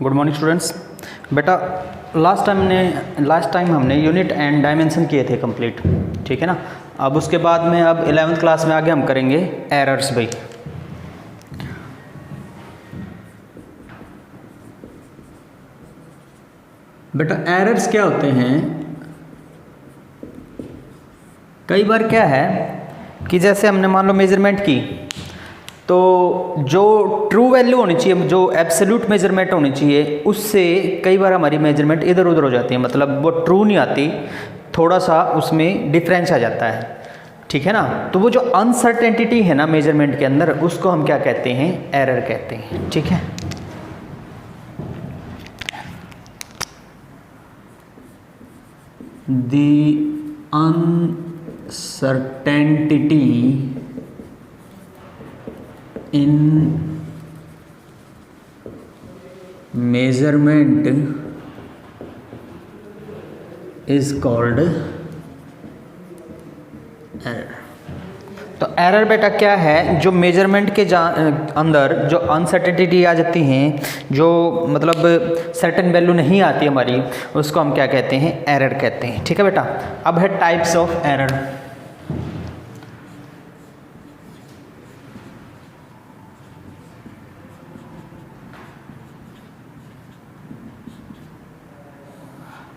Good morning students. बेटा last time हमने unit and dimension किए थे कंप्लीट, ठीक है ना। अब उसके बाद में अब 11th क्लास में आगे हम करेंगे एरर्स भाई। बेटा एरर्स क्या होते हैं, कई बार क्या है कि जैसे हमने मान लो मेजरमेंट की तो जो ट्रू वैल्यू होनी चाहिए, जो एब्सोल्यूट मेजरमेंट होनी चाहिए, उससे कई बार हमारी मेजरमेंट इधर उधर हो जाती है, मतलब वो ट्रू नहीं आती, थोड़ा सा उसमें डिफरेंस आ जाता है, ठीक है ना। तो वो जो अनसर्टेनिटी है ना मेजरमेंट के अंदर, उसको हम क्या कहते हैं, एरर कहते हैं, ठीक है। The uncertainty in measurement is called error। तो एरर बेटा क्या है, जो मेजरमेंट के अंदर जो अनसर्टेनिटी आ जाती हैं, जो मतलब सर्टेन वैल्यू नहीं आती हमारी, उसको हम क्या कहते हैं, एरर कहते हैं, ठीक है बेटा। अब है टाइप्स ऑफ एरर।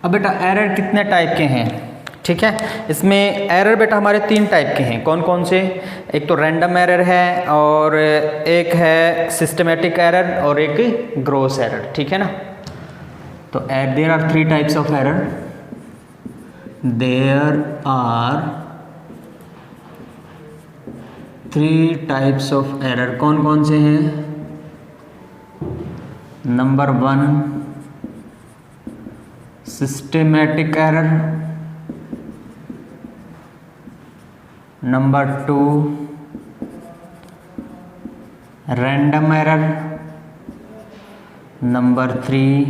अब बेटा एरर कितने टाइप के हैं, ठीक है। इसमें एरर बेटा हमारे 3 टाइप के हैं। कौन कौन से? एक तो रैंडम एरर है, और एक है सिस्टमेटिक एरर, और एक ग्रॉस एरर, ठीक है ना। तो there are 3 types of error. There are 3 types of error. कौन कौन से हैं? Number 1 systematic error, number 2 random error, number 3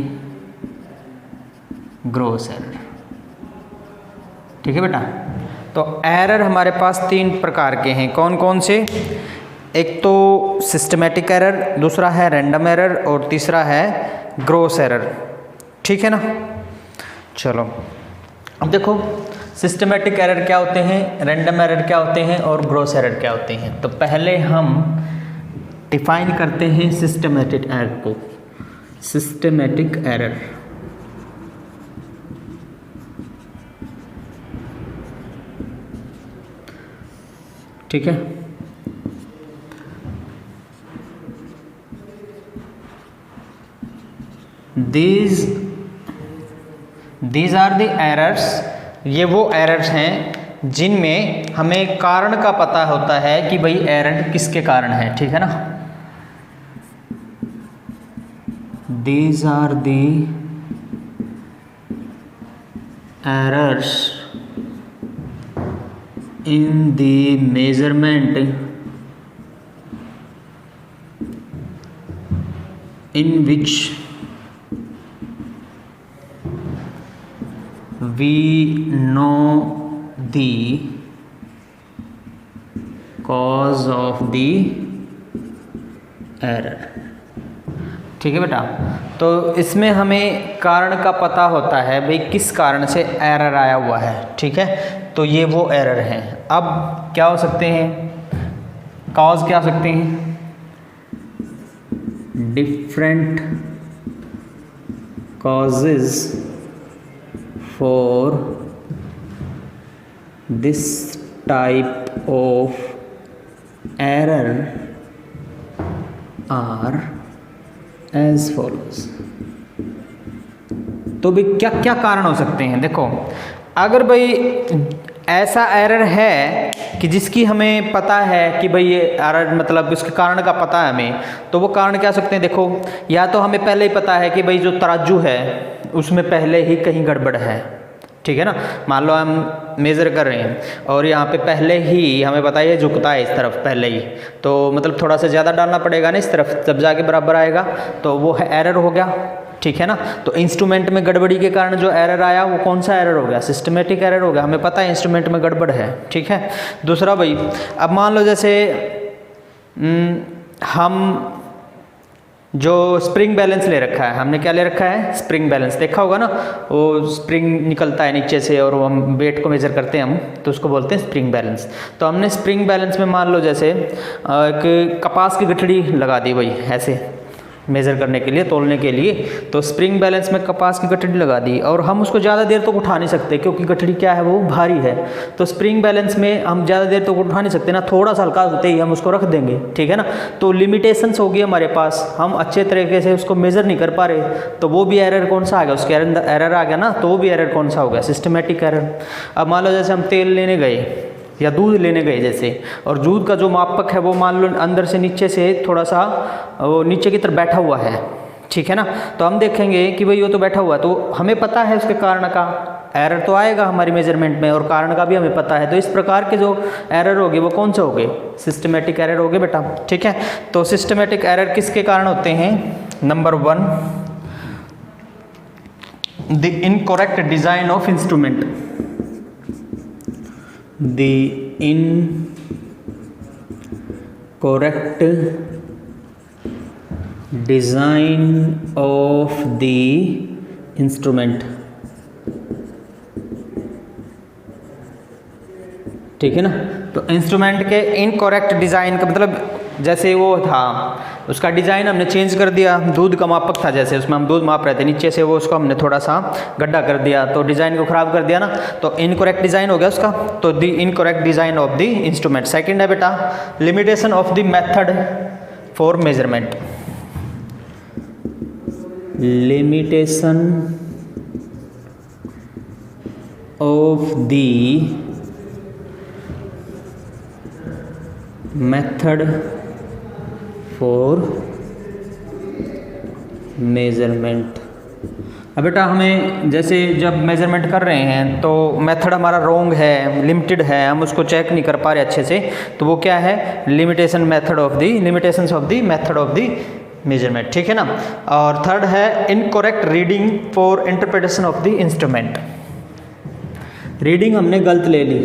gross error, ठीक है बेटा। तो एरर हमारे पास 3 प्रकार के हैं। कौन कौन से? एक तो सिस्टमेटिक एरर, दूसरा है रैंडम एरर, और तीसरा है ग्रॉस एरर, ठीक है ना। चलो अब देखो सिस्टमेटिक एरर क्या होते हैं, रैंडम एरर क्या होते हैं, और ग्रॉस एरर क्या होते हैं। तो पहले हम डिफाइन करते हैं सिस्टमेटिक एरर को। सिस्टमेटिक एरर ठीक है। These are the errors। ये वो एरर्स हैं जिनमें हमें कारण का पता होता है कि भाई एरर किसके कारण है, ठीक है ना। These are the errors in the measurement in which we know the cause of the error, ठीक है बेटा। तो इसमें हमें कारण का पता होता है, भाई किस कारण से एरर आया हुआ है, ठीक है। तो ये वो एरर हैं। अब क्या हो सकते हैं, कॉज क्या हो सकते हैं? Different causes for this type of error are as follows। तो भी क्या क्या कारण हो सकते हैं? देखो अगर भाई ऐसा एरर है कि जिसकी हमें पता है कि भाई ये एरर मतलब इसके कारण का पता है हमें, तो वो कारण क्या हो सकते हैं? देखो या तो हमें पहले ही पता है कि भाई जो तराजू है उसमें पहले ही कहीं गड़बड़ है, ठीक है ना। मान लो हम मेज़र कर रहे हैं और यहाँ पे पहले ही हमें पता है ये झुकता है इस तरफ पहले ही, तो मतलब थोड़ा सा ज़्यादा डालना पड़ेगा ना इस तरफ, जब जाके बराबर आएगा, तो वो है एरर हो गया, ठीक है ना। तो इंस्ट्रूमेंट में गड़बड़ी के कारण जो एरर आया वो कौन सा एरर हो गया? सिस्टमेटिक एरर हो गया, हमें पता है इंस्ट्रूमेंट में गड़बड़ है, ठीक है। दूसरा भाई अब मान लो जैसे हम जो स्प्रिंग बैलेंस ले रखा है, हमने क्या ले रखा है, स्प्रिंग बैलेंस। देखा होगा ना, वो स्प्रिंग निकलता है नीचे से और वो हम वेट को मेजर करते हैं हम, तो उसको बोलते हैं स्प्रिंग बैलेंस। तो हमने स्प्रिंग बैलेंस में मान लो जैसे एक कपास की गठड़ी लगा दी भाई, ऐसे मेज़र करने के लिए, तोलने के लिए। तो स्प्रिंग बैलेंस में कपास की गठड़ी लगा दी और हम उसको ज़्यादा देर तक उठा नहीं सकते क्योंकि गठड़ी क्या है, वो भारी है। तो स्प्रिंग बैलेंस में हम ज़्यादा देर तक उठा नहीं सकते ना, थोड़ा सा हल्का होते ही हम उसको रख देंगे, ठीक है ना। तो लिमिटेशंस होगी हमारे पास, हम अच्छे तरीके से उसको मेज़र नहीं कर पा रहे, तो वो भी एरर कौन सा आ गया, उसके एरर आ गया ना, तो वो भी एरर कौन सा हो गया, सिस्टमेटिक एरर। अब मान लो जैसे हम तेल लेने गए या दूध लेने गए जैसे, और दूध का जो मापक है वो मान लो अंदर से नीचे से थोड़ा सा वो नीचे की तरफ बैठा हुआ है, ठीक है ना। तो हम देखेंगे कि भाई वो तो बैठा हुआ है, तो हमें पता है उसके कारण का, एरर तो आएगा हमारी मेजरमेंट में और कारण का भी हमें पता है। तो इस प्रकार के जो एरर होगी वो कौन से होंगे, सिस्टमेटिक एरर होंगे बेटा, ठीक है। तो सिस्टमेटिक एरर किसके कारण होते हैं, number 1 the incorrect design of instrument, the incorrect design of the instrument, ठीक है ना। तो इंस्ट्रूमेंट के इनकरेक्ट डिज़ाइन का मतलब जैसे वो था उसका डिज़ाइन हमने चेंज कर दिया, दूध का मापक था जैसे उसमें हम दूध माप रहे थे, नीचे से वो उसको हमने थोड़ा सा गड्ढा कर दिया तो डिज़ाइन को ख़राब कर दिया ना, तो इनकरेक्ट डिज़ाइन हो गया उसका। तो the incorrect design of the instrument. Second है बेटा limitation of the method for measurement, limitation of the method for measurement. अब बेटा हमें जैसे जब मेजरमेंट कर रहे हैं तो मेथड हमारा रॉन्ग है, लिमिटेड है, हम उसको चेक नहीं कर पा रहे अच्छे से, तो वो क्या है, limitation method of the limitations of the method of the measurement, ठीक है ना। और थर्ड है incorrect reading for interpretation of the instrument. Reading हमने गलत ले ली,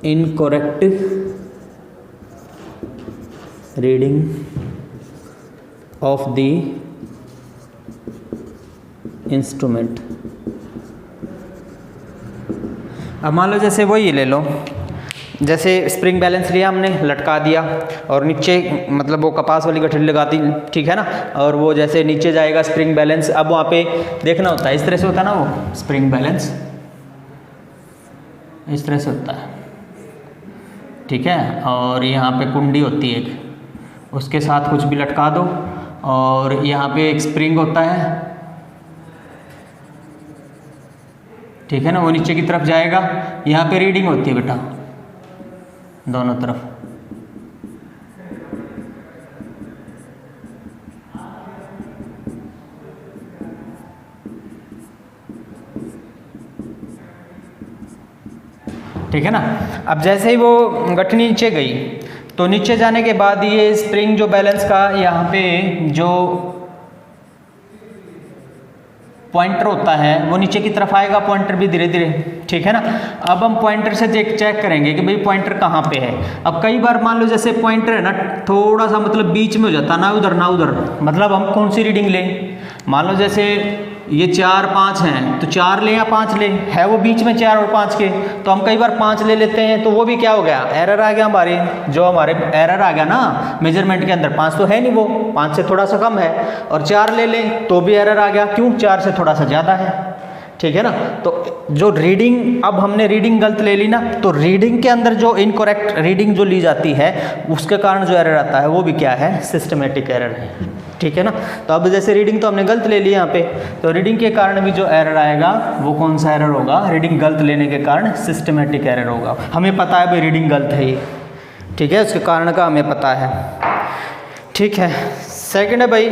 incorrect reading of the instrument. अब मान लो जैसे वही ले लो, जैसे स्प्रिंग बैलेंस लिया हमने, लटका दिया और नीचे मतलब वो कपास वाली गठरी लगा दी, ठीक है ना, और वो जैसे नीचे जाएगा स्प्रिंग बैलेंस। अब वहाँ पे देखना होता है, इस तरह से होता है ना वो स्प्रिंग बैलेंस, इस तरह से होता है, ठीक है। और यहाँ पे कुंडी होती है एक, उसके साथ कुछ भी लटका दो और यहाँ पे एक स्प्रिंग होता है, ठीक है ना, वो नीचे की तरफ जाएगा। यहाँ पे रीडिंग होती है बेटा दोनों तरफ, ठीक है ना। अब जैसे ही वो गठनी नीचे गई तो नीचे जाने के बाद ये स्प्रिंग जो बैलेंस का यहाँ पे जो पॉइंटर होता है वो नीचे की तरफ आएगा, पॉइंटर भी धीरे धीरे, ठीक है ना। अब हम पॉइंटर से चेक करेंगे कि भाई पॉइंटर कहाँ पे है। अब कई बार मान लो जैसे पॉइंटर है ना थोड़ा सा मतलब बीच में हो जाता, ना उधर ना उधर, मतलब हम कौन सी रीडिंग लें, मान लो जैसे ये 4 5 हैं तो 4 ले या 5 ले, है वो बीच में 4 और 5 के, तो हम कई बार 5 ले लेते हैं, तो वो भी क्या हो गया, एरर आ गया हमारे, जो हमारे एरर आ गया ना मेजरमेंट के अंदर, 5 तो है नहीं, वो 5 से थोड़ा सा कम है, और 4 ले लें तो भी एरर आ गया, क्यों, 4 से थोड़ा सा ज़्यादा है, ठीक है ना। तो जो रीडिंग, अब हमने रीडिंग गलत ले ली ना, तो रीडिंग के अंदर जो इनकरेक्ट रीडिंग जो ली जाती है उसके कारण जो एरर आता है वो भी क्या है, सिस्टमेटिक एरर है, ठीक है ना। तो अब जैसे रीडिंग तो हमने गलत ले ली यहाँ पे, तो रीडिंग के कारण भी जो एरर आएगा वो कौन सा एरर होगा, रीडिंग गलत लेने के कारण सिस्टमेटिक एरर होगा। हमें पता है भाई रीडिंग गलत है ये, ठीक है, उसके कारण का हमें पता है, ठीक है। सेकेंड है भाई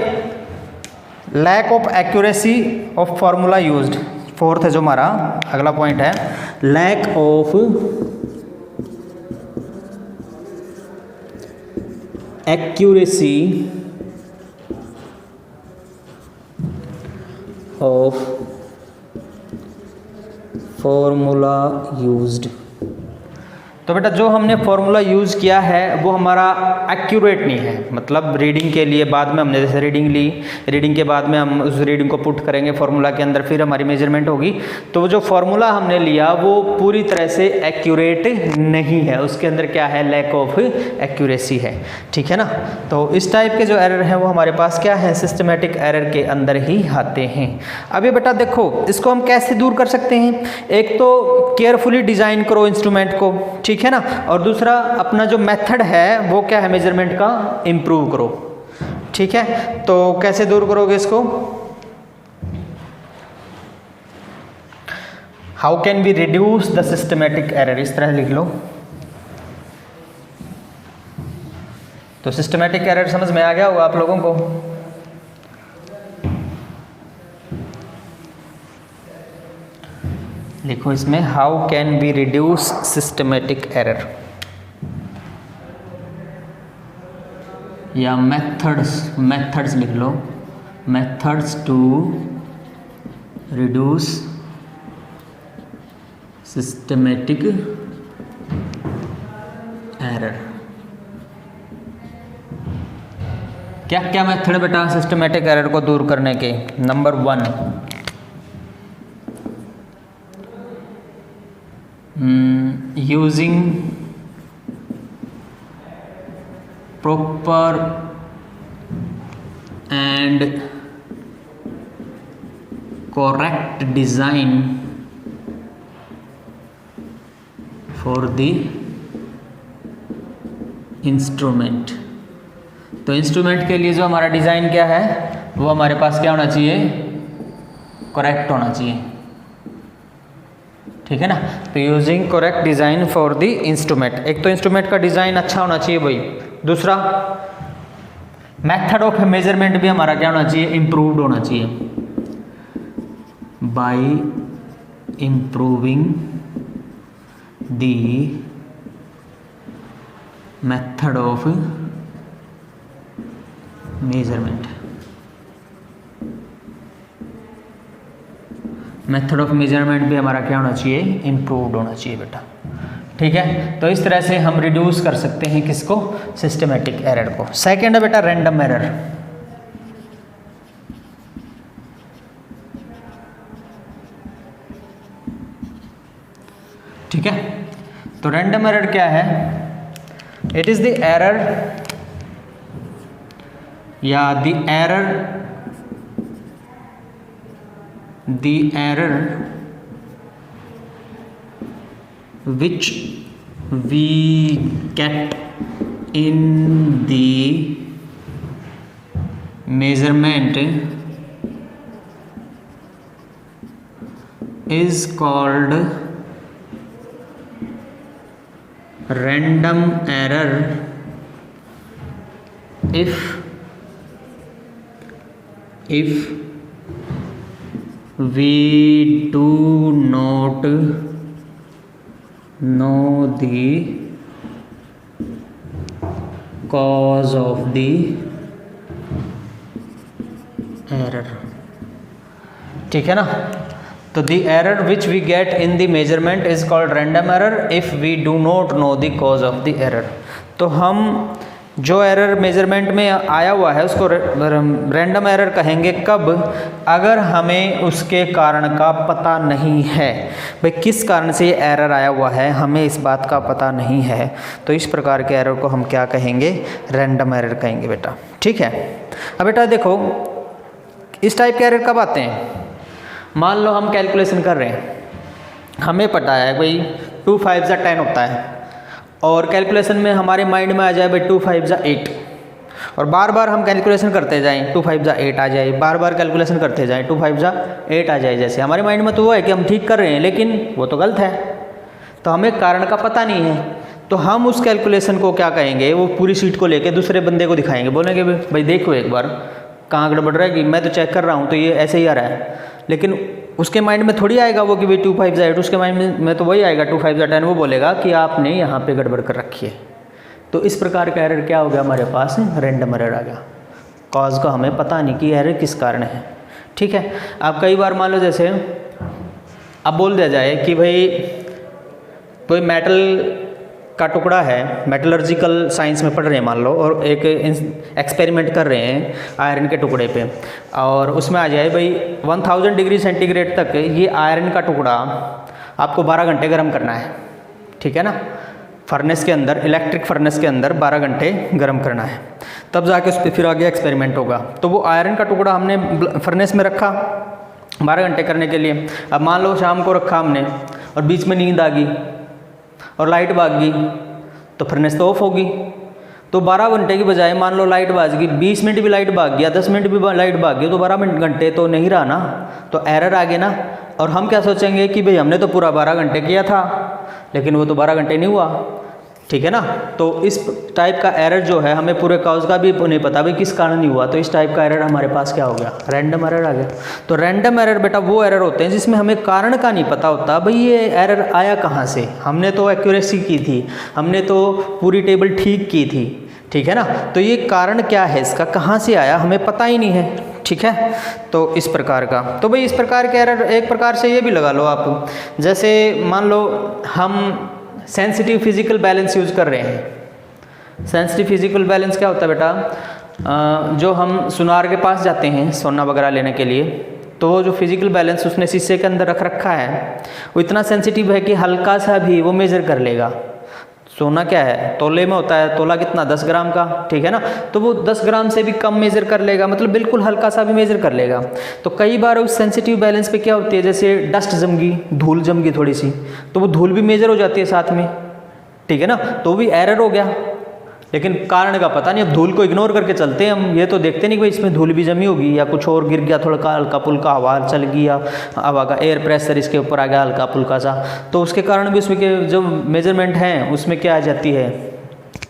lack of accuracy of formula used. Fourth है जो हमारा अगला पॉइंट है, lack of accuracy of formula used. तो बेटा जो हमने फॉर्मूला यूज़ किया है वो हमारा एक्यूरेट नहीं है, मतलब रीडिंग के लिए बाद में हमने जैसे रीडिंग ली, रीडिंग के बाद में हम उस रीडिंग को पुट करेंगे फॉर्मूला के अंदर, फिर हमारी मेजरमेंट होगी। तो जो फॉर्मूला हमने लिया वो पूरी तरह से एक्यूरेट नहीं है, उसके अंदर क्या है, लैक ऑफ एक्यूरेसी है, ठीक है ना। तो इस टाइप के जो एरर हैं वो हमारे पास क्या है, सिस्टमेटिक एरर के अंदर ही आते हैं। अभी बेटा देखो इसको हम कैसे दूर कर सकते हैं, एक तो केयरफुली डिज़ाइन करो इंस्ट्रूमेंट को, ठीक है ना, और दूसरा अपना जो मेथड है वो क्या है मेजरमेंट का, इम्प्रूव करो, ठीक है। तो कैसे दूर करोगे इसको, how can we reduce the systematic error, इस तरह लिख लो। तो सिस्टमेटिक एरर समझ में आ गया होगा आप लोगों को। लिखो इसमें how can be reduce systematic error, या मेथड्स लिख लो, methods to reduce systematic error. क्या क्या मेथड बेटा सिस्टमेटिक एरर को दूर करने के, number 1 using proper and correct design for the instrument. तो इंस्ट्रूमेंट के लिए जो हमारा डिज़ाइन क्या है वो हमारे पास क्या होना चाहिए, करेक्ट होना चाहिए, ठीक है ना। तो using correct design for the instrument, एक तो इंस्ट्रूमेंट का डिज़ाइन अच्छा होना चाहिए भाई, दूसरा मेथड ऑफ मेजरमेंट भी हमारा क्या होना चाहिए, इम्प्रूव्ड होना चाहिए, bye improving the method of measurement. Method of measurement भी हमारा क्या होना चाहिए, इम्प्रूव्ड होना चाहिए बेटा, ठीक है। तो इस तरह से हम रिड्यूस कर सकते हैं किसको, सिस्टमेटिक एरर को। सेकंड है बेटा रैंडम एरर। ठीक है, तो रैंडम एरर क्या है, इट इज द एरर या the error which we get in the measurement is called random error if we do not know the cause of the error, ठीक है ना। तो the error which we get in the measurement is called random error if we do not know the cause of the error। तो हम जो error measurement में आया हुआ है उसको रैंडम एरर कहेंगे कब, अगर हमें उसके कारण का पता नहीं है, भाई किस कारण से ये एरर आया हुआ है हमें इस बात का पता नहीं है, तो इस प्रकार के एरर को हम क्या कहेंगे, रैंडम एरर कहेंगे बेटा, ठीक है। अब बेटा देखो इस टाइप के एरर कब आते हैं, मान लो हम कैलकुलेशन कर रहे हैं, हमें पता है भाई 2 5 10 होता है, और कैलकुलेशन में हमारे माइंड में आ जाए भाई 2 5 8, और बार बार हम कैलकुलेशन करते जाएं 2 5 8 आ जाए, बार बार कैलकुलेशन करते जाएं 2 5 8 आ जाए, जैसे हमारे माइंड में तो वो है कि हम ठीक कर रहे हैं लेकिन वो तो गलत है, तो हमें कारण का पता नहीं है, तो हम उस कैलकुलेशन को क्या कहेंगे, वो पूरी शीट को लेके दूसरे बंदे को दिखाएंगे, बोलेंगे भाई देखो एक बार कहाँ गड़बड़ रहेगी, मैं तो चेक कर रहा हूँ तो ये ऐसे ही आ रहा है, लेकिन उसके माइंड में थोड़ी आएगा वो कि भाई 2 5 8, उसके माइंड में तो वही आएगा 2 5 10, वो बोलेगा कि आपने यहाँ पे गड़बड़ कर रखी है। तो इस प्रकार का एरर क्या हो गया हमारे पास, रैंडम एरर आ गया, कॉज का हमें पता नहीं कि एरर किस कारण है, ठीक है। आप कई बार मान लो जैसे अब बोल दिया जाए कि भाई कोई मेटल का टुकड़ा है, मेटलर्जिकल साइंस में पढ़ रहे हैं मान लो, और एक एक्सपेरिमेंट कर रहे हैं आयरन के टुकड़े पे, और उसमें आ जाए भाई 1000 डिग्री सेंटीग्रेड तक ये आयरन का टुकड़ा आपको 12 घंटे गर्म करना है, ठीक है ना, फर्नेस के अंदर, इलेक्ट्रिक फर्नेस के अंदर 12 घंटे गर्म करना है, तब जाके उस पर फिर आगे एक्सपेरिमेंट होगा। तो वो आयरन का टुकड़ा हमने फर्नेस में रखा 12 घंटे करने के लिए। अब मान लो शाम को रखा हमने और बीच में नींद आ गई और लाइट भाग गई, तो फर्नेस तो ऑफ होगी। तो 12 घंटे की बजाय मान लो लाइट भाग गई, 20 मिनट भी लाइट भाग गया, 10 मिनट भी लाइट भाग गई, तो 12 घंटे तो नहीं रहा ना, तो एरर आ गया ना। और हम क्या सोचेंगे कि भाई हमने तो पूरा 12 घंटे किया था, लेकिन वो तो 12 घंटे नहीं हुआ, ठीक है ना। तो इस टाइप का एरर जो है, हमें पूरे काउज का भी नहीं पता भाई किस कारण नहीं हुआ, तो इस टाइप का एरर हमारे पास क्या हो गया, रैंडम एरर आ गया। तो रैंडम एरर बेटा वो एरर होते हैं जिसमें हमें कारण का नहीं पता होता, भाई ये एरर आया कहाँ से। हमने तो एक्यूरेसी की थी, हमने तो पूरी टेबल ठीक की थी, ठीक है ना, तो ये कारण क्या है इसका, कहाँ से आया, हमें पता ही नहीं है, ठीक है। तो इस प्रकार का, तो भाई इस प्रकार के एरर एक प्रकार से ये भी लगा लो आप, जैसे मान लो हम सेंसिटिव फिजिकल बैलेंस यूज़ कर रहे हैं। सेंसिटिव फिजिकल बैलेंस क्या होता है बेटा, जो हम सुनार के पास जाते हैं सोना वगैरह लेने के लिए, तो वो जो फिजिकल बैलेंस उसने शीशे के अंदर रख रखा है, वो इतना सेंसिटिव है कि हल्का सा भी वो मेज़र कर लेगा। सोना क्या है, तोले में होता है, तोला कितना 10 ग्राम का, ठीक है ना, तो वो 10 ग्राम से भी कम मेज़र कर लेगा, मतलब बिल्कुल हल्का सा भी मेज़र कर लेगा। तो कई बार उस सेंसिटिव बैलेंस पे क्या होती है, जैसे डस्ट जम गई, धूल जम गई थोड़ी सी, तो वो धूल भी मेज़र हो जाती है साथ में, ठीक है ना, तो भी एरर हो गया। लेकिन कारण का पता नहीं, अब धूल को इग्नोर करके चलते हैं हम, ये तो देखते नहीं कि भाई इसमें धूल भी जमी होगी या कुछ और गिर गया, थोड़ा हल्का फुल्का हवा चल गई या हवा का एयर प्रेशर इसके ऊपर आ गया हल्का फुल्का सा, तो उसके कारण भी उसमें के जो मेजरमेंट हैं उसमें क्या आ जाती है,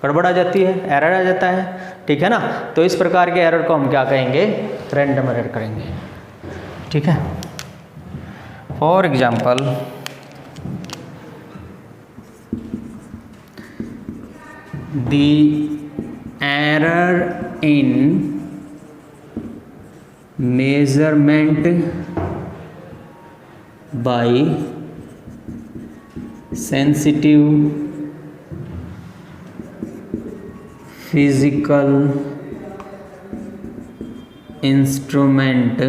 गड़बड़ आ जाती है, एरर आ जाता है, ठीक है ना। तो इस प्रकार के एरर को हम क्या कहेंगे, रैंडम एरर करेंगे, ठीक है। For example the error in measurement by sensitive physical instrument,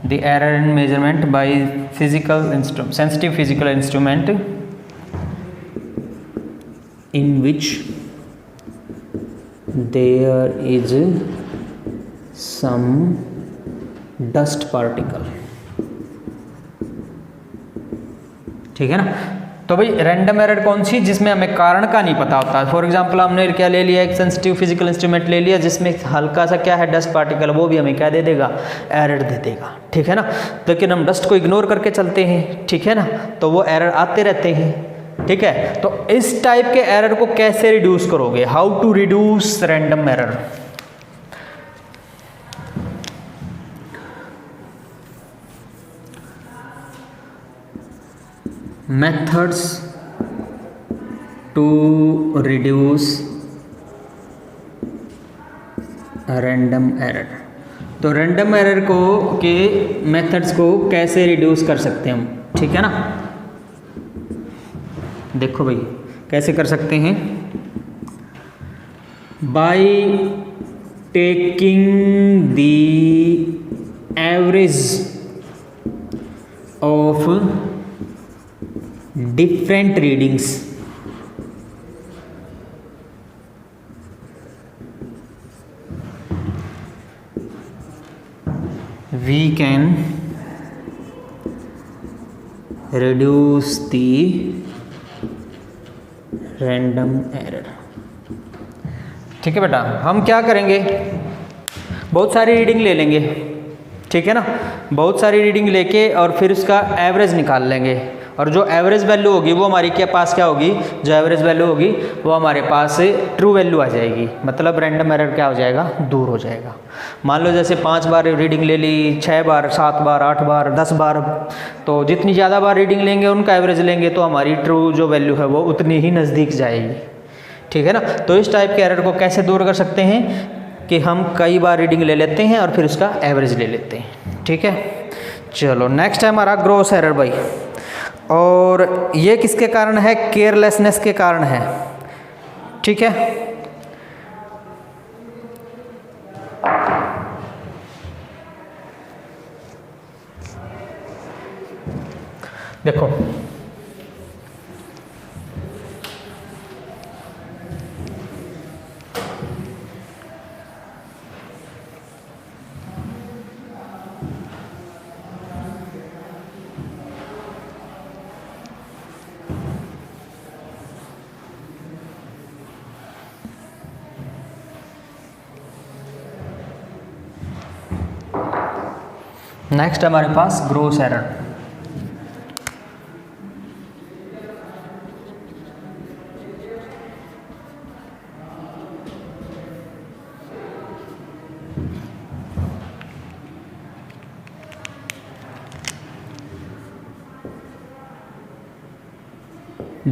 the error in measurement by sensitive physical instrument in which there is some dust particle, ठीक है ना। तो भाई रैंडम एरर कौन सी, जिसमें हमें कारण का नहीं पता होता। फॉर एग्जांपल हमने क्या ले लिया, एक सेंसिटिव फिजिकल इंस्ट्रूमेंट ले लिया जिसमें हल्का सा क्या है, डस्ट पार्टिकल, वो भी हमें क्या दे देगा, एरर दे देगा, ठीक है ना। लेकिन हम डस्ट को इग्नोर करके चलते हैं, ठीक है ना, तो वो एरर आते रहते हैं, ठीक है। तो इस टाइप के एरर को कैसे रिड्यूस करोगे, how to reduce random error. Methods to reduce random error. तो रैंडम एरर को के मेथड्स को कैसे रिड्यूस कर सकते हैं हम, ठीक है ना। देखो भाई कैसे कर सकते हैं, by taking the average of different readings, we can reduce the random error, ठीक है बेटा। हम क्या करेंगे, बहुत सारी रीडिंग ले लेंगे, ठीक है ना, बहुत सारी रीडिंग लेके और फिर उसका एवरेज निकाल लेंगे, और जो एवरेज वैल्यू होगी वो हमारी के पास क्या होगी, जो एवरेज वैल्यू होगी वो हमारे पास ट्रू वैल्यू आ जाएगी, मतलब रैंडम एरर क्या हो जाएगा, दूर हो जाएगा। मान लो जैसे 5 बार रीडिंग ले ली, 6 बार, 7 बार, 8 बार, 10 बार, तो जितनी ज़्यादा बार रीडिंग लेंगे उनका एवरेज लेंगे तो हमारी ट्रू जो वैल्यू है वो उतनी ही नज़दीक जाएगी, ठीक है ना। तो इस टाइप के एरर को कैसे दूर कर सकते हैं कि हम कई बार रीडिंग ले लेते हैं और फिर उसका एवरेज ले लेते हैं, ठीक है। चलो नेक्स्ट है हमारा ग्रॉस एरर भाई। और ये किसके कारण है? केयरलेसनेस के कारण है। ठीक है, देखो नेक्स्ट हमारे पास gross error.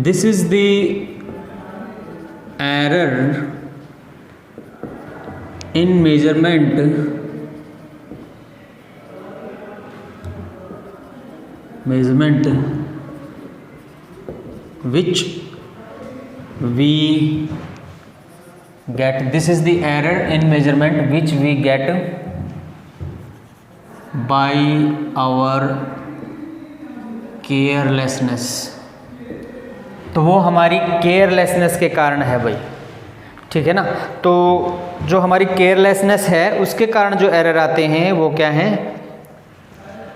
This is the error in measurement which we get. This is the error in measurement which we get by our carelessness. तो वो हमारी केयरलेसनेस के कारण है भाई, ठीक है ना। तो जो हमारी केयरलेसनेस है उसके कारण जो एरर आते हैं वो क्या हैं?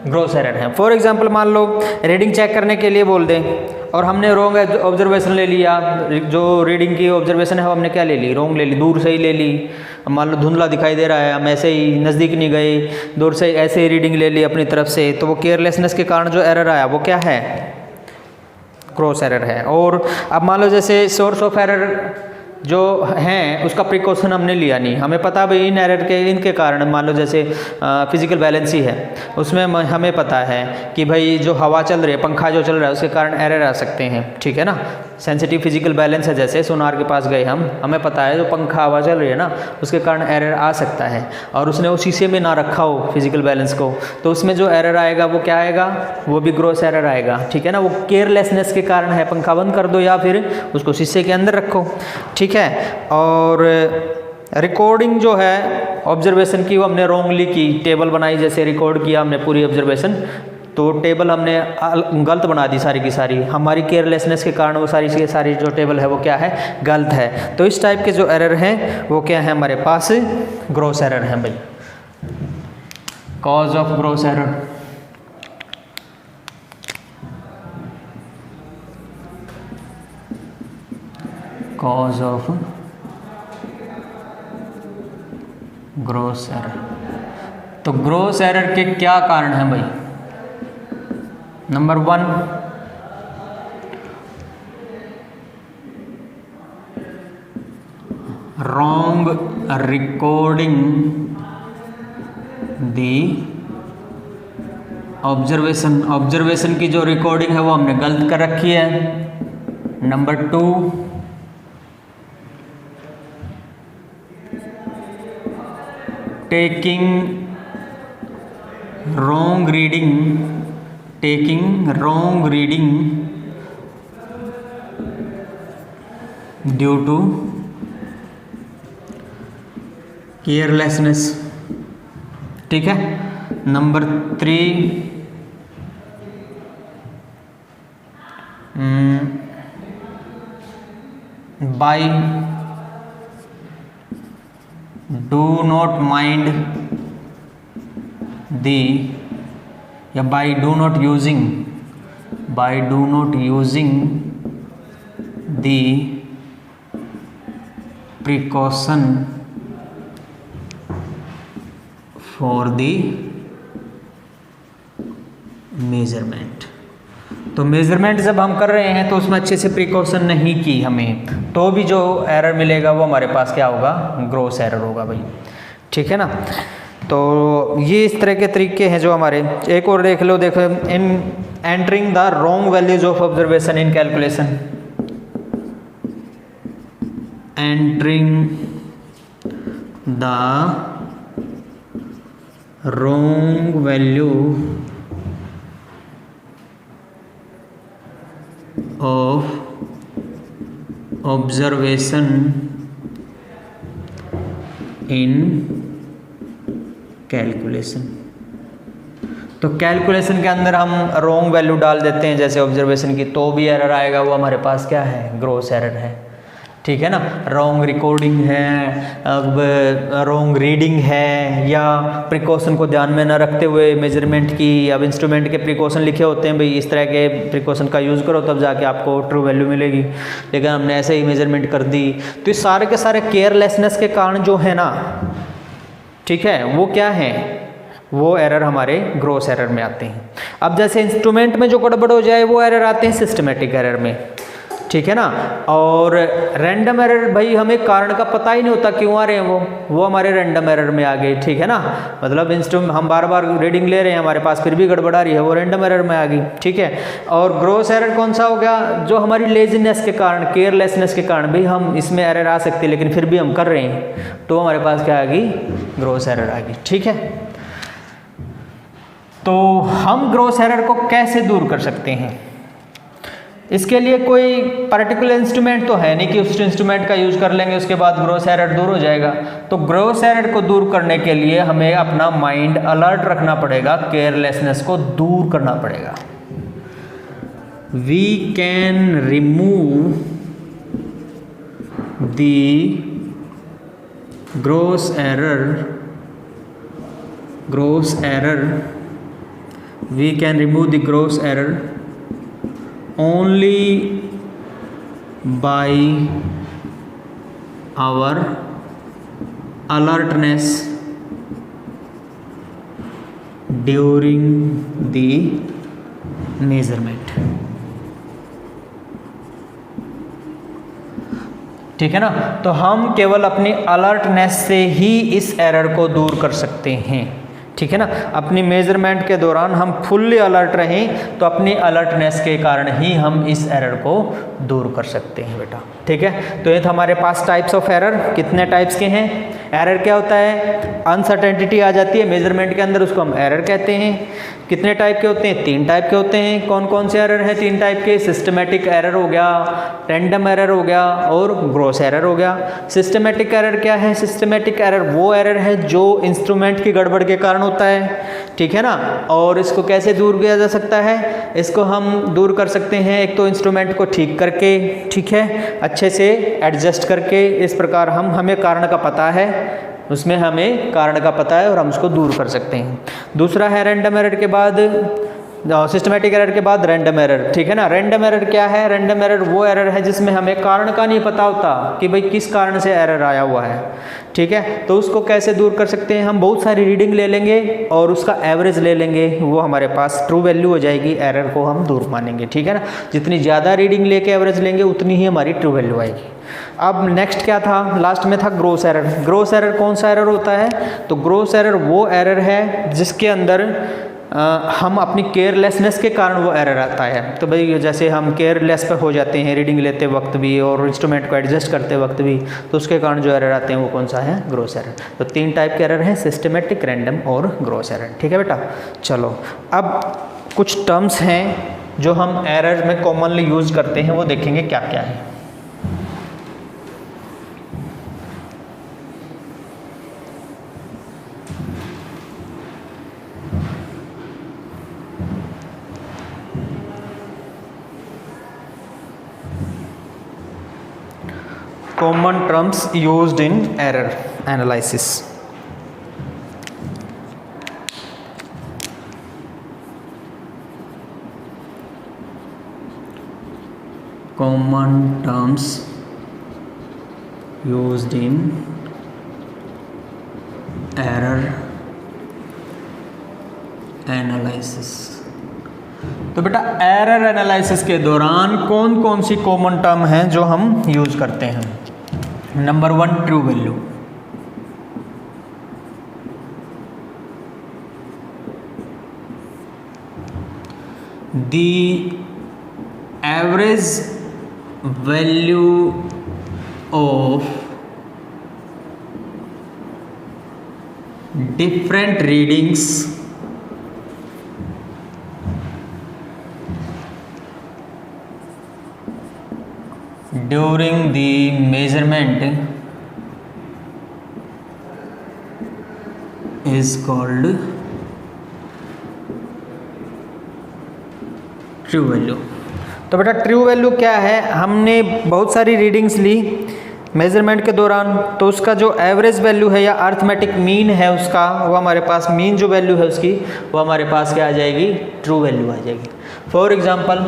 ग्रोस एरर है। फॉर एग्जांपल मान लो रीडिंग चेक करने के लिए बोल दें और हमने रॉन्ग ऑब्जर्वेशन ले लिया। जो रीडिंग की ऑब्जर्वेशन है वो हमने क्या ले ली? रॉन्ग ले ली, दूर से ही ले ली। मान लो धुंधला दिखाई दे रहा है, हम ऐसे ही नज़दीक नहीं गए, दूर से ऐसे ही रीडिंग ले ली अपनी तरफ से। तो वो केयरलेसनेस के कारण जो एरर आया वो क्या है? ग्रोस एरर है। और अब मान लो जैसे सोर्स ऑफ एरर जो हैं उसका प्रिकॉशन हमने लिया नहीं, हमें पता भाई इन एरर के इनके कारण, मान लो जैसे फिजिकल बैलेंस ही है, उसमें हमें पता है कि भाई जो हवा चल रही है, पंखा जो चल रहा है उसके कारण एरर आ सकते हैं, ठीक है ना। सेंसिटिव फिजिकल बैलेंस है, जैसे सोनार के पास गए हम, हमें पता है जो पंखा हवा चल रही है ना उसके कारण एरर आ सकता है, और उसने उस शीशे में ना रखा हो फिजिकल बैलेंस को, तो उसमें जो एरर आएगा वो क्या आएगा? वो भी ग्रोस एरर आएगा, ठीक है ना। वो केयरलेसनेस के कारण है, पंखा बंद कर दो या फिर उसको शीशे के अंदर रखो, ठीक है। और रिकॉर्डिंग जो है ऑब्जर्वेशन की वो हमने रॉन्गली की, टेबल बनाई, जैसे रिकॉर्ड किया हमने पूरी ऑब्जर्वेशन, तो टेबल हमने गलत बना दी सारी की सारी, हमारी केयरलेसनेस के कारण वो सारी की सारी जो टेबल है वो क्या है? गलत है। तो इस टाइप के जो एरर हैं वो क्या है हमारे पास? ग्रोस एरर हैं भाई। Cause of gross error, cause of gross error. तो ग्रोस एरर के क्या कारण हैं भाई? Number 1, wrong recording the observation, observation की जो रिकॉर्डिंग है वो हमने गलत कर रखी है। Number 2, taking wrong reading due to carelessness, ठीक है। Number 3, by do not mind the, या by do not using the precaution for the measurement। तो मेजरमेंट जब हम कर रहे हैं तो उसमें अच्छे से प्रिकॉशन नहीं की हमें, तो भी जो एरर मिलेगा वो हमारे पास क्या होगा? ग्रोस एरर होगा भाई, ठीक है ना। तो ये इस तरह के तरीके हैं जो हमारे। एक और देख लो, देखो, in entering the wrong values of observation in calculation, entering the wrong value of observation in calculation. तो कैलकुलेशन के अंदर हम रॉन्ग वैल्यू डाल देते हैं जैसे ऑब्जर्वेशन की, तो भी एरर आएगा। वो हमारे पास क्या है, ग्रॉस एरर है, ठीक है ना। रॉन्ग रिकॉर्डिंग है, अब रॉन्ग रीडिंग है, या प्रिकॉशन को ध्यान में न रखते हुए मेजरमेंट की, अब इंस्ट्रूमेंट के प्रिकॉशन लिखे होते हैं भाई इस तरह के प्रिकॉशन का यूज़ करो तब जाके आपको ट्रू वैल्यू मिलेगी, लेकिन हमने ऐसे ही मेजरमेंट कर दी। तो ये सारे के सारे केयरलेसनेस के कारण जो है ना, ठीक है, वो क्या है, वो एरर हमारे ग्रॉस एरर में आते हैं। अब जैसे इंस्ट्रूमेंट में जो गड़बड़ हो जाए वो एरर आते हैं सिस्टमेटिक एरर में, ठीक है ना। और रैंडम एरर भाई हमें कारण का पता ही नहीं होता क्यों आ रहे हैं, वो हमारे रैंडम एरर में आ गए, ठीक है ना। मतलब इंस्ट्रूमेंट हम बार बार रीडिंग ले रहे हैं, हमारे पास फिर भी गड़बड़ आ रही है, वो रैंडम एरर में आ गई, ठीक है। और ग्रॉस एरर कौन सा हो गया, जो हमारी लेजीनेस के कारण, केयरलेसनेस के कारण, भाई हम इसमें एरर आ सकती है लेकिन फिर भी हम कर रहे हैं, तो हमारे पास क्या आ गई, ग्रॉस एरर आ गई, ठीक है। तो हम ग्रॉस एरर को कैसे दूर कर सकते हैं, इसके लिए कोई पर्टिकुलर इंस्ट्रूमेंट तो है नहीं कि उस इंस्ट्रूमेंट का यूज कर लेंगे उसके बाद ग्रॉस एरर दूर हो जाएगा। तो ग्रॉस एरर को दूर करने के लिए हमें अपना माइंड अलर्ट रखना पड़ेगा, केयरलेसनेस को दूर करना पड़ेगा। We can remove the gross error we can remove the gross error only by our alertness during the measurement, ठीक है ना। तो हम केवल अपनी अलर्टनेस से ही इस एरर को दूर कर सकते हैं, ठीक है ना। अपनी मेजरमेंट के दौरान हम फुल्ली अलर्ट रहें तो अपनी अलर्टनेस के कारण ही हम इस एरर को दूर कर सकते हैं बेटा, ठीक है। तो ये था हमारे पास टाइप्स ऑफ एरर, कितने टाइप्स के हैं। एरर क्या होता है, अनसर्टेनिटी आ जाती है मेजरमेंट के अंदर, उसको हम एरर कहते हैं। कितने टाइप के होते हैं, 3 टाइप के होते हैं। कौन कौन से एरर हैं 3 टाइप के, सिस्टमेटिक एरर हो गया, रैंडम एरर हो गया और ग्रॉस एरर हो गया। सिस्टमेटिक एरर क्या है, सिस्टमेटिक एरर वो एरर है जो इंस्ट्रूमेंट की गड़बड़ के कारण होता है, ठीक है ना। और इसको कैसे दूर किया जा सकता है, इसको हम दूर कर सकते हैं एक तो इंस्ट्रूमेंट को ठीक करके, ठीक है, अच्छे से एडजस्ट करके। इस प्रकार हमें कारण का पता है, उसमें हमें कारण का पता है और हम उसको दूर कर सकते हैं। दूसरा है रैंडम एरर के बाद, सिस्टमेटिक एरर के बाद रैंडम एरर, ठीक है ना। रैंडम एरर क्या है, रैंडम एरर वो एरर है जिसमें हमें कारण का नहीं पता होता कि भाई किस कारण से एरर आया हुआ है, ठीक है। तो उसको कैसे दूर कर सकते हैं, हम बहुत सारी रीडिंग ले लेंगे और उसका एवरेज ले लेंगे, वो हमारे पास ट्रू वैल्यू हो जाएगी, एरर को हम दूर मानेंगे, ठीक है ना। जितनी ज़्यादा रीडिंग लेके एवरेज लेंगे उतनी ही हमारी ट्रू वैल्यू आएगी। अब नेक्स्ट क्या था, लास्ट में था ग्रॉस एरर। ग्रॉस एरर कौन सा एरर होता है, तो ग्रॉस एरर वो एरर है जिसके अंदर हम अपनी केयरलेसनेस के कारण वो एरर आता है। तो भाई जैसे हम केयरलेस पे हो जाते हैं रीडिंग लेते वक्त भी और इंस्ट्रूमेंट को एडजस्ट करते वक्त भी, तो उसके कारण जो एरर आते हैं वो कौन सा है, ग्रॉस एरर। तो 3 टाइप के एरर हैं, सिस्टमेटिक, रैंडम और ग्रॉस एरर, ठीक है बेटा। चलो अब कुछ टर्म्स हैं जो हम एरर में कॉमनली यूज करते हैं, वो देखेंगे क्या क्या है। Common terms used in error analysis. Common terms used in error analysis. तो बेटा एरर एनालिसिस के दौरान कौन कौन सी कॉमन टर्म हैं जो हम यूज करते हैं। Number 1 true value, the average value of different readings during the measurement is called true value. तो बेटा ट्रू वैल्यू क्या है, हमने बहुत सारी रीडिंग्स ली मेजरमेंट के दौरान, तो उसका जो एवरेज वैल्यू है या अर्थमेटिक मीन है उसका, वो हमारे पास मीन जो वैल्यू है उसकी, वो हमारे पास क्या आ जाएगी, ट्रू वैल्यू आ जाएगी। फॉर एग्जांपल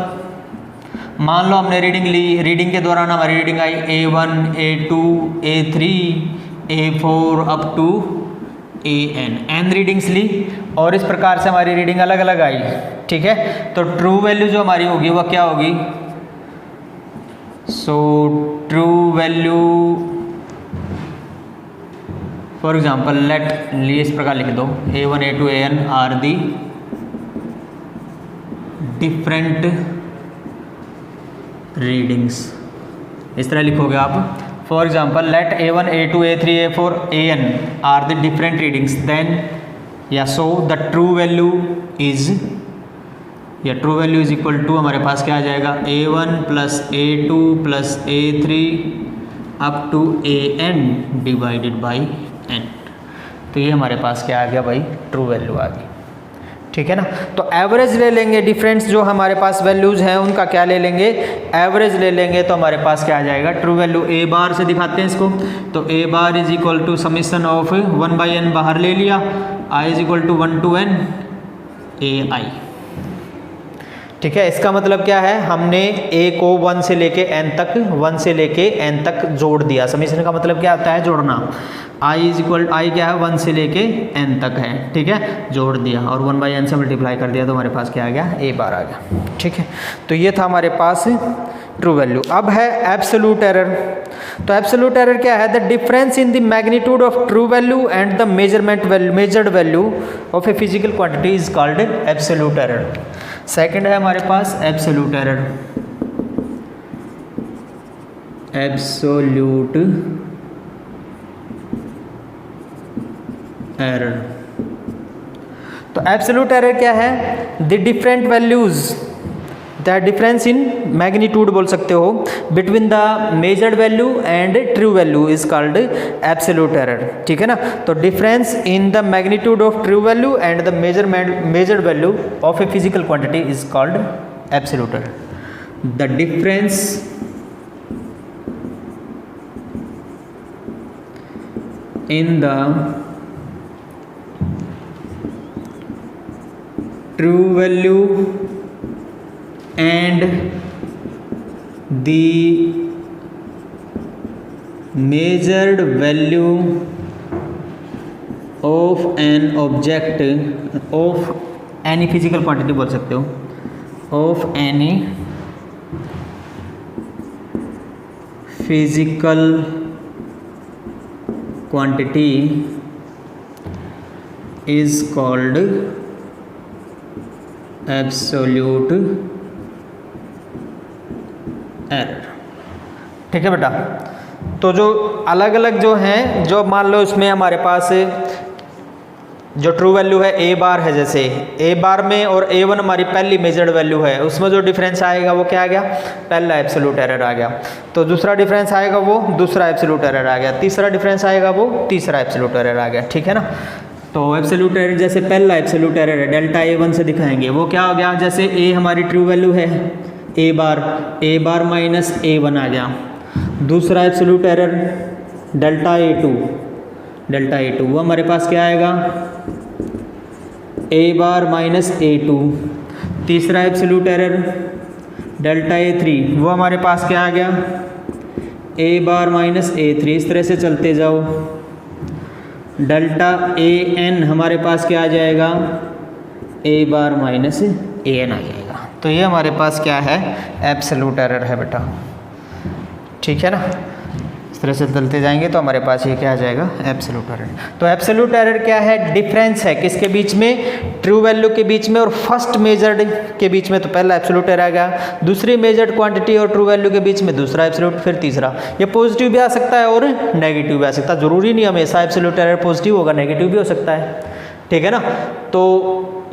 मान लो हमने रीडिंग ली, रीडिंग के दौरान हमारी रीडिंग आई A1, A2, A3, A4 up to n readings ली, और इस प्रकार से हमारी रीडिंग अलग अलग आई, ठीक है। तो ट्रू वैल्यू जो हमारी होगी वह क्या होगी, so true value for example let लिए इस प्रकार लिख दो, A1, A2, AN are the different readings, इस तरह लिखोगे आप। For example let A1, A2, A3, A4, AN are the different readings, then या so the true value is, या true value is equal to हमारे पास क्या आ जाएगा, A1 plus A2 plus A3 up to AN divided by N। तो ये हमारे पास क्या आ गया भाई, ट्रू वैल्यू आ गई, ठीक है ना। तो एवरेज ले लेंगे, डिफरेंस जो हमारे पास वैल्यूज़ हैं उनका क्या ले लेंगे, एवरेज ले लेंगे, तो हमारे पास क्या आ जाएगा, ट्रू वैल्यू। A बार से दिखाते हैं इसको, तो A bar is equal to summation of 1/n बाहर ले लिया, I is equal to 1 to n AI, ठीक है। इसका मतलब क्या है, हमने A को 1 से लेके n तक, 1 से लेके n तक जोड़ दिया। समीशन का मतलब क्या होता है, जोड़ना। I इज इक्वल, I क्या है, 1 से लेके n तक है, ठीक है, जोड़ दिया और 1/n से मल्टीप्लाई कर दिया, तो हमारे पास क्या आ गया, A बार आ गया, ठीक है। तो ये था हमारे पास ट्रू वैल्यू। अब है एब्सोल्यूट एरर। तो एब्सोल्यूट एरर क्या है, the difference in the magnitude of true value and the measurement value, measured value of a physical quantity is called absolute error. Second है हमारे पास एब्सोल्यूट एरर, एब्सोल्यूट एरर। तो absolute error क्या है, the different values, the difference in magnitude बोल सकते हो, between the measured value and true value is called absolute error, ठीक है ना। तो difference in the magnitude of true value and the measured value of a physical quantity is called absolute error. The difference in the true value and the measured value of an object, of any physical quantity बोल सकते हो, of any physical quantity is called absolute error, ठीक है बेटा। तो जो अलग अलग जो हैं, जो मान लो इसमें हमारे पास जो ट्रू वैल्यू है A बार है, जैसे A बार में और A1 हमारी पहली मेजर्ड वैल्यू है, उसमें जो डिफरेंस आएगा वो क्या आ गया, पहला एब्सोल्यूट एरर आ गया। तो दूसरा डिफरेंस आएगा वो दूसरा एब्सोल्यूट एरर आ गया, तीसरा डिफरेंस आएगा वो तीसरा एब्सोल्यूट एरर आ गया, ठीक है ना। तो एब्सोल्यूट एरर जैसे पहला एब्सोल्यूट एरर है, डेल्टा A1 से दिखाएंगे, वो क्या हो गया, जैसे A हमारी ट्रू वैल्यू है A बार माइनस A1 आ गया। दूसरा एब्सोल्यूट एरर डेल्टा A2 वो हमारे पास क्या आएगा, A बार माइनस A2। तीसरा एब्सोल्यूट एरर डेल्टा A3 वो हमारे पास क्या आ गया, A बार माइनस A3। इस तरह से चलते जाओ, डेल्टा AN हमारे पास क्या आ जाएगा, A बार माइनस AN आ जाएगा। तो ये हमारे पास क्या है, एब्सोल्यूट एरर है बेटा, ठीक है ना। इस तरह से चलते जाएंगे तो हमारे पास ये क्या आ जाएगा, एब्सोल्यूट एरर। तो एब्सोल्यूट एरर क्या है, डिफरेंस है किसके बीच में, ट्रू वैल्यू के बीच में और फर्स्ट मेजर्ड के बीच में। तो पहला एब्सोल्यूट एरर आ गया, दूसरी मेजर्ड क्वांटिटी और ट्रू वैल्यू के बीच में दूसरा एब्सोल्यूट, फिर तीसरा। ये पॉजिटिव भी आ सकता है और नेगेटिव भी आ सकता है, जरूरी नहीं हमेशा एब्सोल्यूट एरर पॉजिटिव होगा, नेगेटिव भी हो सकता है, ठीक है ना। तो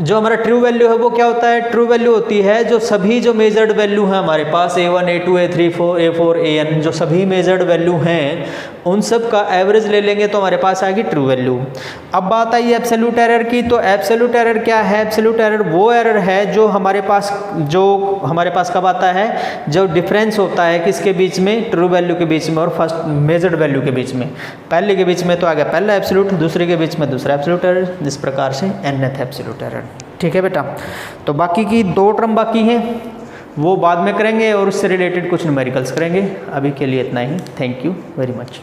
जो हमारा ट्रू वैल्यू है वो क्या होता है, ट्रू वैल्यू होती है जो सभी जो मेजर्ड वैल्यू हैं हमारे पास A1 A2 A3 A4 AN जो सभी मेजर्ड वैल्यू हैं उन सब का एवरेज ले लेंगे तो हमारे पास आएगी ट्रू वैल्यू। अब बात आई एब्सोल्यूट एरर की, तो एब्सोल्यूट एरर क्या है, एब्सोल्यूट एरर वो एरर है जो हमारे पास कब आता है, जो डिफरेंस होता है किसके बीच में, ट्रू वैल्यू के बीच में और फर्स्ट मेजर्ड वैल्यू के बीच में। पहले के बीच में तो आ गया पहला एब्सोल्यूट, दूसरे के बीच में दूसरा एब्सोल्यूट एरर, इस प्रकार से nth एब्सोल्यूट एरर। ठीक है बेटा, तो बाकी की 2 टर्म बाकी हैं वो बाद में करेंगे और उससे रिलेटेड कुछ न्यूमेरिकल्स करेंगे। अभी के लिए इतना ही, थैंक यू वेरी मच।